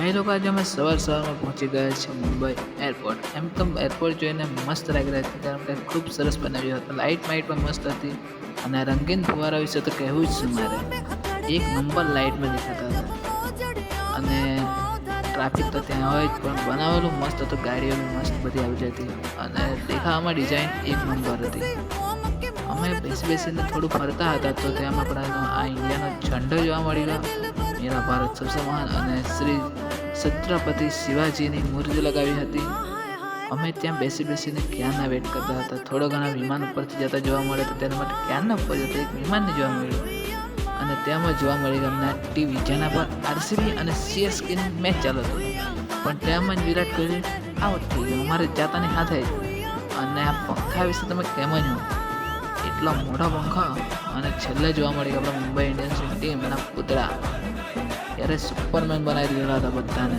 ભાઈ લોકો આજે અમે સવારમાં પહોંચી ગયા છે મુંબઈ એરપોર્ટ. એમ તો એરપોર્ટ જોઈને મસ્ત લાગી રહ્યા હતી, કારણ કે ખૂબ સરસ બનાવ્યું હતું. લાઇટ પણ મસ્ત હતી અને રંગીન ફુવારા વિશે તો કહેવું જ છે મારે. એક નંબર લાઇટમાં દેખાતા હતા અને ટ્રાફિક તો ત્યાં હોય જ, પણ બનાવેલું મસ્ત હતું. ગાડીઓ મસ્ત બધી આવી જતી અને દેખાવામાં ડિઝાઇન એક નંબર હતી. અમે બેસીને થોડું ફરતા હતા તો ત્યાં આપણા આ ઇન્ડિયાનો ઝંડો જોવા મળી ગયો. મેરા ભારત સબસે મહાન અને શ્રી છત્રપતિ શિવાજીની મૂર્તિ લગાવી હતી. અમે ત્યાં બેસીને ક્યારના વેટ કરતા હતા. થોડો ઘણા વિમાન ઉપરથી જતા જોવા મળે તો તેના માટે ક્યારના ઉપર જતા એક વિમાનને જોવા મળ્યું અને તેમાં જોવા મળી ગયું અમને ટીવી, જેના પર આરસીબી અને સીએસકેની મેચ ચાલુ હતી. પણ તેમાં જ વિરાટ કોહલી આઉટ થઈ ગયો અમારે જાતાની સાથે જ. અને આ પંખા વિશે તમે કેમ જ હો, એટલા મોટા પંખા. અને છેલ્લે જોવા મળી કે આપણા મુંબઈ ઇન્ડિયન્સની ટીમ એના પુતળા ત્યારે સુપરમેન બનાવી દીધેલા હતા બધાને.